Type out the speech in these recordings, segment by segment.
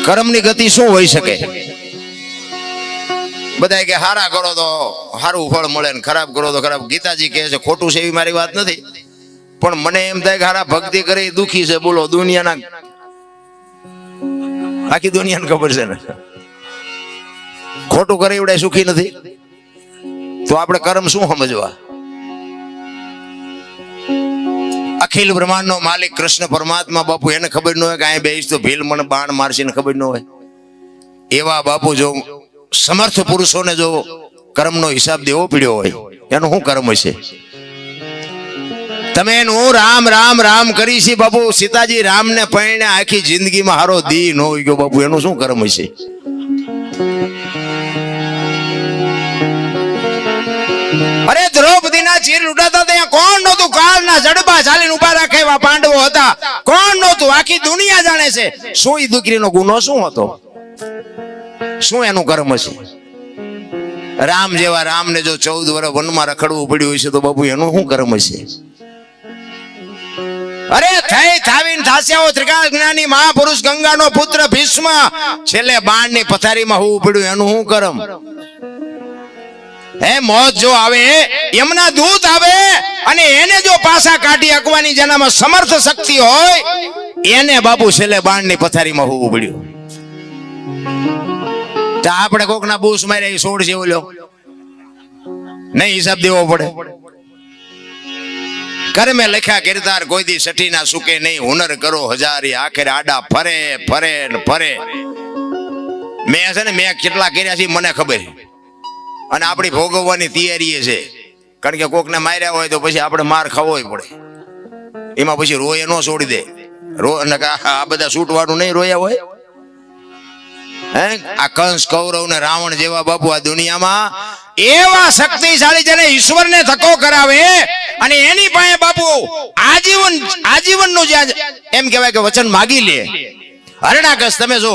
કર્મની ગતિ શું હોઈ શકે? બધા કે હારા કરો તો સારું ફળ મળે ને ખરાબ કરો તો ખરાબ. ગીતાજી કહે છે, ખોટું છે એવી મારી વાત નથી, પણ મને એમ થાય કે હારા ભક્તિ કરી દુખી છે. બોલો, દુનિયાના આખી દુનિયાને ખબર છે ને, ખોટું કરે એવડે સુખી નથી. તો આપણે કર્મ શું સમજવા? અખિલ બ્રહ્માંડ નો માલિક કૃષ્ણ પરમાત્મા બાપુ, એને ખબર ન હોય કે અહીં બેસ તો ભીલ મને બાણ મારશે ને ખબર ન હોય. એવા બાપુ જો સમર્થ પુરુષોને જો કર્મનો હિસાબ દેવો પડ્યો હોય, એનું શું કર્મ હશે? તમે એનું રામ રામ રામ કરી છે બાપુ. સીતાજી રામ ને પરણે આખી જિંદગીમાં હારો દી ન હોય ગયો બાપુ, એનું શું કર્મ હશે? અરે દ્રૌપદીના ચીર લૂંટાતા ત્યાં કોણ નહોતું? કાળના જડબા ચાલીને ઉભા રાખે એવા પાંડવો હતા. કોણ નહોતું? આખી દુનિયા જાણે છે. શું ઈ દીકરીનો ગુનો શું હતો? શું એનું કર્મ છે? રામ જેવા રામને જો 14 વર્ષ વનમાં રખડવું પડ્યું હશે તો બાપુ એનું શું કર્મ છે? અરે થઈ થાવીને થાસ્યાઓ ત્રિકાળ જ્ઞાની મહાપુરુષ ગંગાનો પુત્ર ભીષ્મ છેલ્લે બાણની પથારીમાં હોવું પડ્યું, એનું શું કર્મ? હે મોત જો આવે, એમના દૂત આવે અને એને જો પાછા કાઢી અકવાની જેનામાં સમર્થ શક્તિ હોય, એને બાપુ છેલ્લે બાણની પથારીમાં હોવું પડ્યું. તો આપણે કોકના બૂસ માર્યા છોડ છે ઓલો, નહીં હિસાબ દેવો પડે? કર્મે લખ્યા કિરદાર કોઈ દી સઠી ના સુકે નહીં. હુનર કરો હજારી આખરે આડા ફરે ફરે ને ફરે. મેં છે ને મેં કેટલા કર્યા છે મને ખબર, અને આપણી ભોગવવાની તૈયારી છે. કારણ કે કોકને માર્યા હોય તો પછી આપણે માર ખાવો પડે. એમાં પછી રોય ન છોડી દે. આ બધા છૂટવાનું નહીં રોયા હોય. હે આ કંસ કૌરવ ને રાવણ જેવા બાપુ આ દુનિયામાં એવા શક્તિશાળી જેને ઈશ્વરને ધક્કો કરાવે અને એની પાસે બાપુ આજીવન નું જે એમ કહેવાય કે વચન માગી લે. હરણાકશ તમે જો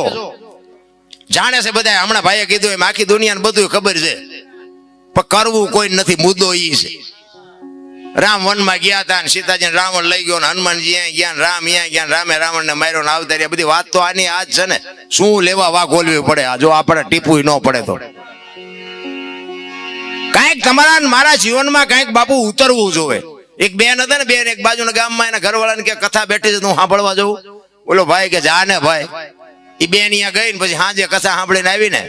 જાણે છે બધા. હમણાં ભાઈએ કીધું એમ આખી દુનિયાને બધું ખબર છે, પણ કરવું કોઈ નથી. મુદ્દો ઈ છે. રામ વનમાં ગયા હતા ને સીતાજી રાવણ લઈ ગયો ને હનુમાનજી અહીંયા ગયા ને રામ અહીંયા ગયા, રામે રાવણ ને માર્યો ને આવતા રહ્યા. બધી વાત તો આની આજ છે ને. શું લેવા વાઘ ઓલવી પડે? જો આપણે ટીપું ન પડે તો કઈક તમારા મારા જીવનમાં કઈક બાપુ ઉતરવું જોવે. એક બેન હતા ને, બેન એક બાજુના ગામમાં એના ઘરવાળાને કે કથા બેઠી છે, હું સાંભળવા જવું. બોલો ભાઈ કે જા ને ભાઈ. એ બેન અહીંયા ગઈ ને પછી હાજે કથા સાંભળીને આવી ને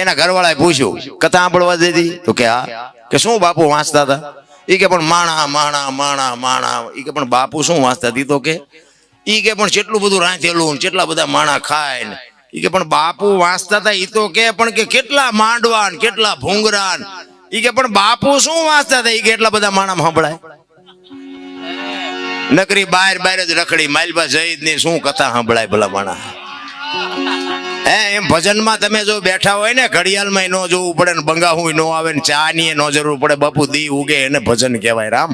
એના ઘરવાળાએ પૂછ્યું કથા સાંભળવા દીધી? તો કે હા. કે શું બાપુ વાંચતા હતા? એ કે પણ માણા માણા માણા માણા. એ કે પણ બાપુ શું વાંચતા હતી? તો કે ઈ કે પણ કેટલું બધું રાંધેલું, કેટલા બધા માણા ખાય ને. ઈ કે પણ બાપુ વાંચતા હતા ઈ તો કે પણ કે કેટલા માંડવા ને કેટલા ભૂંગરા. ઈ કે પણ બાપુ શું વાંચતા હતા? ઈ કે એટલા બધા માણા સાંભળાય. નકરી બહાર બહાર જ રખડી માલબા જઈ ની શું કથા સાંભળાય ભલા માણા? એમ ભજનમાં તમે જો બેઠા હોય ને, ઘડિયાળમાં ન જોવું પડે ને બંગાહું ન આવે ને ચા ની ન જરૂર પડે. બાપુ દી ઉગે એને ભજન કહેવાય. રામ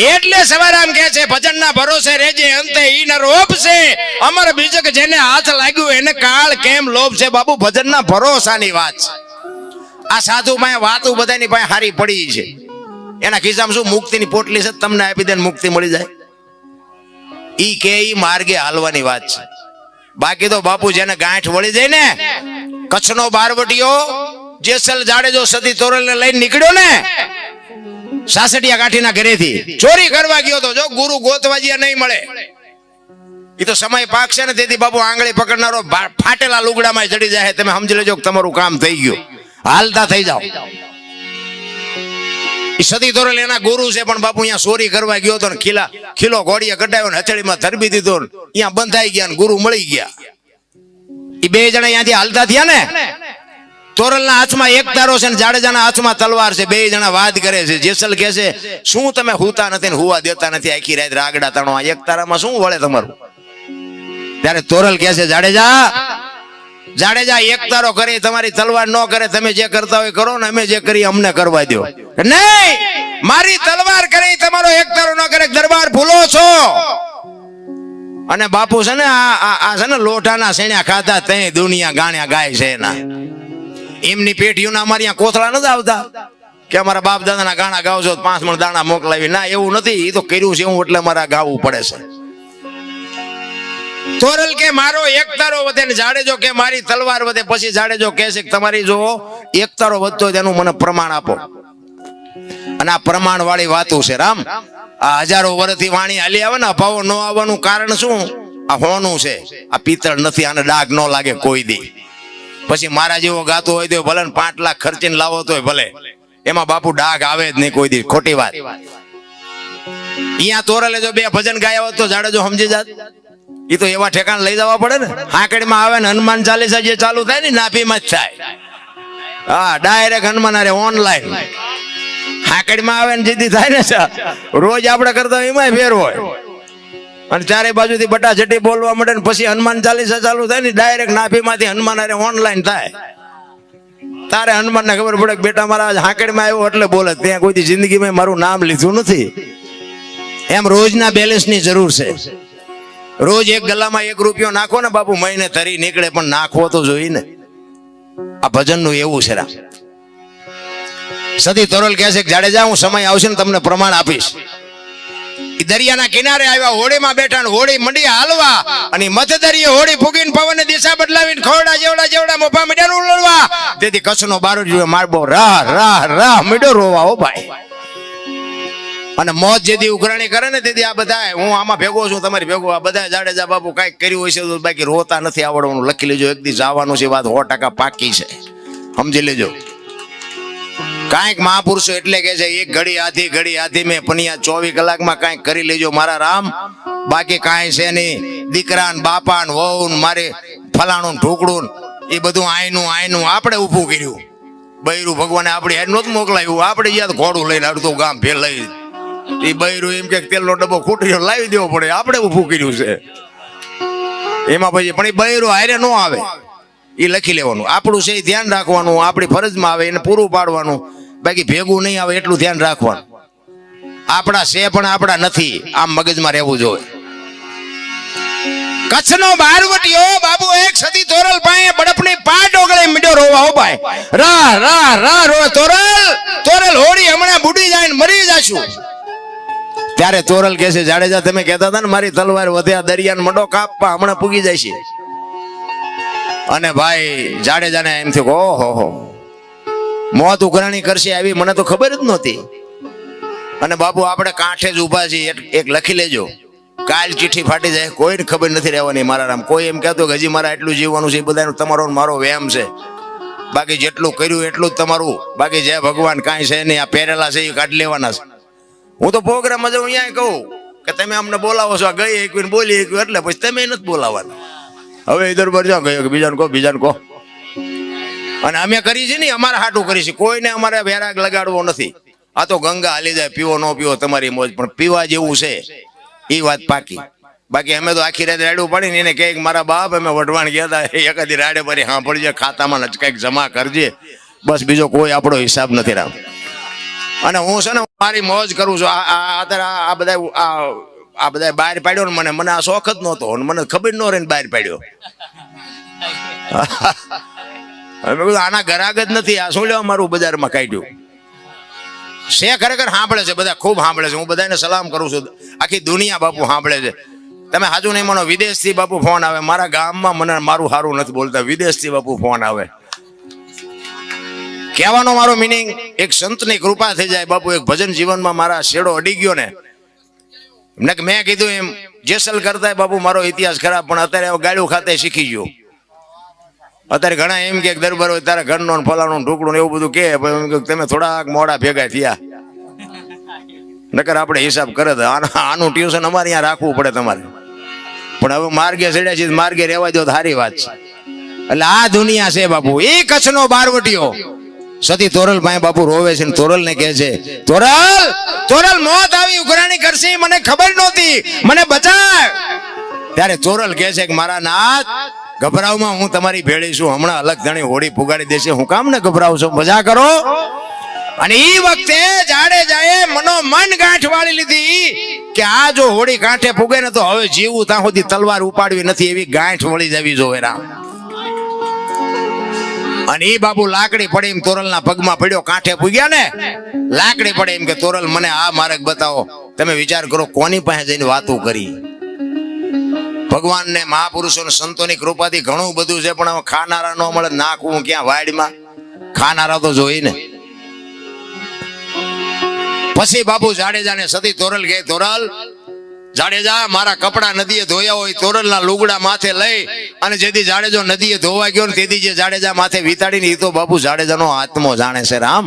એટલે સવારામ કહે છે, ભજનના ભરોસે રેજે અંતે ઈ ન રોપ છે અમર બીજક જેને હાથ લાગ્યું એને કાળ કેમ લોભ છે. બાપુ ભજનના ભરોસાની વાત છે. આ સાધુ પાસે વાતો બધાની પાસે હારી પડી છે. એના ખિસ્સામાં શું મુક્તિની પોટલી છે, તમને આપી દે મુક્તિ મળી જાય. ઈ કે ઈ માર્ગે હાલવાની વાત છે. બાકી તો બાપુ જેને ગાંઠ વળી જાય ને, કચ્છનો બારવટીયો જેસલ જાડેજો સદી તોરલ ને લઈને નીકળ્યો ને સાસડિયા કાઠીના ઘરેથી, ચોરી કરવા ગયો તો. જો ગુરુ ગોતવાજીયા નહીં મળે. એ તો સમય પાકશે ને તેથી બાપુ આંગળી પકડનારો ફાટેલા લુગડામાં ચડી જાય. તમે સમજી લેજો કે તમારું કામ થઈ ગયું, હાલતા થઈ જાઓ. સદી તોરલ એના ગુરુ છે, પણ બાપુ અહીંયા ચોરી કરવા ગયો હતો ને ખીલો ઘોડીએ કઢાવ્યો ને હથેળીમાં ધરબી દીધો ને અહીંયા બંધાઈ ગયા ને ગુરુ મળી ગયા. એ બે જણા અહીંયાથી હાલતા થયા ને. તોરલના હાથમાં એક તારો છે ને જાડેજાના હાથમાં તલવાર છે. બે જણા વાદ કરે છે. જેસલ કહે છે શું તમે હુતા નથી ને હુવા દેતા નથી? આખી રાત રાગડા તાણો, આ એક તારામાં શું વળે તમારું? ત્યારે તોરલ કહે છે જાડેજા એક તારો કરી તમારી તલવાર ન કરે. તમે જે કરતા હોય કરો ને, અમે જે કરી અમને કરવા દો. નહીં, મારી તલવાર કરી તમારો એક તારો ન કરે. દરબાર ભૂલો છો. અને બાપુ છે ને આ છે ને લોટાના સેણ્યા ખાતા તે દુનિયા ગાણ્યા ગાય છે એના. એમની પેઢીઓના અમારી અહીંયા કોથળા નથી આવતા કે અમારા બાપ દાદાના ગાણા ગાવજો 5 મણ દાણા મોકલાવી. ના, એવું નથી. એ તો કર્યું છે હું એટલે મારા ગાવું પડે છે. તોરલ કે મારો એક તારો વધે ને જાડેજો કે મારી તલવાર વધે. પછી જાડેજો કહે છે કે તમારી જો એક તારો વધતો હોય તેનું મને પ્રમાણ આપો. અને આ પ્રમાણ વાળી વાતો છે રામ. આ હજારો વર્ષથી વાણી હાલી આવે ને અભાવો ન આવવાનું કારણ શું? આ હોનું છે, આ પિત્તળ નથી, આને ડાઘ ન લાગે કોઈ દી. પછી મારા જેવો ગાતો હોય તો ભલે 5 લાખ ખર્ચીને લાવો તોય ભલે, એમાં બાપુ ડાઘ આવે જ નહીં કોઈ દી. ખોટી વાત. અહીંયા તોરલે જો 2 ભજન ગાયા હોત તો જાડેજો સમજી જાત. એ તો એવા ઠેકાણ લઈ જવા પડે ને. હાંકડીમાં આવે ને હનુમાન ચાલીસા જે ચાલુ થાય ને નાભીમાં જ થાય. હા, ડાયરેક્ટ હનુમાન અરે ઓનલાઈન હાંકડીમાં આવે ને જીદી થાય ને રોજ આપણે કરતા એમાં ફેર હોય. અને ચારે બાજુથી બટા જટી બોલવા મળે ને પછી હનુમાન ચાલીસા ચાલુ થાય ને ડાયરેક્ટ નાભીમાંથી હનુમાન અરે ઓનલાઈન થાય. તારે હનુમાન ને ખબર પડે કે બેટા મારા હાંકડીમાં આવ્યો એટલે બોલે. ત્યાં કોઈ જિંદગીમાં મારું નામ લીધું નથી. એમ રોજના બેલેન્સની જરૂર છે. રોજ એક ગલામાં 1 રૂપિયો નાખો ને બાપુ, મહિને તરી નીકળે, પણ નાખવો તો જોઈએ ને. આ ભજનનું એવું છે રામ. સતી તોરલ કહે છે કે જાડેજા હું સમય આવશે ને તમને પ્રમાણ આપીશ. દરિયાના કિનારે આવ્યા, હોડીમાં બેઠા, હોડી મંડી હાલવા, અને મધ દરિયે હોડી ફૂગીને પવનની દિશા બદલાવીને ખોડા જેવડા મોભા મીડિયા ઉલળવા. તેથી કચ્છનો બારોટ મારબો રાહ રાહ રાહ મીડો રોવા. હો ભાઈ. અને મોત જેથી ઉઘરાણી કરે ને તેથી આ બધા, હું આમાં ભેગો છું, તમારી ભેગો, આ બધા જાડેજા બાપુ કઈક કર્યું હશે તો બાકી રોતા નથી આવડવાનું. લખી લેજો, એક દી જવાનું છે, વાત 100% પાકી છે, સમજી લેજો. કાંઈક મહાપુરુષો એટલે કે છે એક ઘડી આધી મેં પનિયા 24 કલાકમાં કાંઈક કરી લેજો મારા રામ. બાકી કાંઈ છે નહીં. દીકરા ને બાપા ને વહુ ને મારે ફલાણું ઢોકળું એ બધું આયનું આપણે ઊભું કર્યું. બૈરું ભગવાને આપણી હેડ નહોતું મોકલાયું. આપણે યાદ ઘોડું લઈને અડધું ગામ ફેર લઈ. એ બૈરું એમ કે તેલનો ડબ્બો ખૂટ્યો લાવી દેવો પડે, આપણે ઊભું કર્યું છે એમાં. પછી પણ એ બૈરું હારે ન આવે એ લખી લેવાનું. આપણું છે ધ્યાન રાખવાનું, આપણી ફરજમાં આવે એને પૂરું પાડવાનું. બાકી ભેગું નહીં આવે એટલું ધ્યાન રાખવાનું. આપણા છે પણ આપણા નથી, આમ મગજમાં રહેવું જોઈએ. કચ્છનો બારવટીયો બાબુ એક સતી તોરલ પાસે બડપની પાટ ઓગળે મીડો રોવા. હો ભાઈ, રાહ રાહ રાહ રોવે. તોરલ હોડી હમણાં બુડી જાય ને મરી જાશું. ત્યારે તોરલ કહે છે જાડેજા તમે કહેતા હતા ને મારી તલવાર વધ્યા દરિયાને મંડો કાપવા, હમણાં પૂગી જાય છે. અને ભાઈ જાડેજાને એમ થયું કે ઓહો મોત ઉઘરાણી કરશે આવી મને તો ખબર જ નહોતી. અને બાપુ આપણે કાંઠે જ ઊભા છીએ, એક લખી લેજો. કાલ ચીઠી ફાટી જાય, કોઈને ખબર નથી રહેવાની મારા રામ. કોઈ એમ કહેતો કે હજી મારા એટલું જીવવાનું છે, એ બધાનો તમારો મારો વ્યાયામ છે. બાકી જેટલું કર્યું એટલું જ તમારું. બાકી જય ભગવાન કાંઈ છે નહીં. આ પહેરેલા છે એ કાઢી લેવાના છે. હું તો પ્રોગ્રામ જ અહીંયા કહું કે તમે અમને બોલાવો છો, ગઈ એક બોલી એક એટલે પછી તમે નથી બોલાવવાના. હવે ઇધર પર જાઓ, ગયો બીજાને કહો. અને અમે કરી છે ને અમારા હાટું કરી છે, કોઈને અમારે વેરાગ લગાડવો નથી. આ તો ગંગા હાલી જાય, પીવો ન પીવો તમારી મોજ, પણ પીવા જેવું છે એ વાત પાકી. બાકી અમે તો આખી રાત રાડું પડીને એને કહે મારા બાપ અમે વઢવાણ ગયા હતા, એકાદી રાડે ભરી સાંભળજે, ખાતામાં જ કંઈક જમા કરજે, બસ બીજો કોઈ આપણો હિસાબ નથી રામ. અને હું છે ને મારી મોજ કરું છું. આ બધા બહાર પાડ્યો ને મને આ શોખ જ નહોતો, મને ખબર ન રહે બહાર પાડ્યો. આના ગરાગ જ નથી, આ શું લેવા મારું બજારમાં કાઢ્યું છે. ખરેખર સાંભળે છે બધા, ખૂબ સાંભળે છે. હું બધાને સલામ કરું છું. આખી દુનિયા બાપુ સાંભળે છે. તમે સાચું નહીં માનો, વિદેશથી બાપુ ફોન આવે. મારા ગામમાં મને મારું સારું નથી બોલતા, વિદેશથી બાપુ ફોન આવે. કહેવાનો મારો મિનિંગ એક સંતની કૃપા થઈ જાય બાપુ. એક ભજન જીવનમાં મારા શેડો અડી ગયો ને મેં કીધું એમ જેસલ કરતા બાપુ મારો ઇતિહાસ ખરાબ, પણ અત્યારે ગાડું ખાતે શીખી ગયો. અત્યારે ઘણા એમ કે દરબાર હોય તારા ઘરનો ફલાણું ઢોકળું એવું બધું કે તમે થોડાક મોડા ભેગા થયા, નકર આપણે હિસાબ કરે તો આનું ટ્યુશન અમારે અહીંયા રાખવું પડે તમારે. પણ હવે માર્ગે ચડ્યા છે, માર્ગે રહેવા દો તો સારી વાત છે. એટલે આ દુનિયા છે બાપુ. એ કચ્છનો બારવટીયો સતી તોરલ પાસે બાપુ રોવે છે. તોરલ ને કહે છે તોરલ મોત આવી ઉઘરાણી કરશે, મને ખબર નહોતી, મને બચાવ. ત્યારે તોરલ કહે છે કે મારા નાથ ગભરાવમાં હું તમારી ભેળી છું, હમણાં અલગ ધણી હોડી પુગાડી દેશે, હું કામ ને ગભરાવ છો, મજા કરો. અને એ વખતે જાડેજાએ મન ગાંઠ વાળી લીધી કે આ જો હોડી કાંઠે પુગે ને તો હવે જીવું ત્યાં સુધી તલવાર ઉપાડવી નથી, એવી ગાંઠ વળી જવી જોવે રામ. અને એ બાબુ લાકડી પડે એમ તોરલના પગમાં પડ્યો. કાંઠે પૂગ્યા ને લાકડી પડે એમ કે તોરલ મને આ માર્ગ બતાવો. તમે વિચાર કરો કોની પાસે જઈને વાતો કરી. ભગવાન ને મહાપુરુષો ને સંતોની કૃપાથી ઘણું બધું છે, પણ હવે ખાનારા નો મળે, નાખવું ક્યાં વાડીમાં, ખાનારા તો જોઈ ને. પછી બાપુ જાડેજાને સતી તોરલ કહે, તોરલ જાડેજા, મારા કપડા નદીએ ધોયા હોય તોરલના લુગડા માથે લઈ અને જેથી જાડેજો નદીએ ધોવા ગયો ને તેથી જે જાડેજા માથે વિતાડીને, એ તો બાપુ જાડેજાનો આત્મો જાણે છે રામ.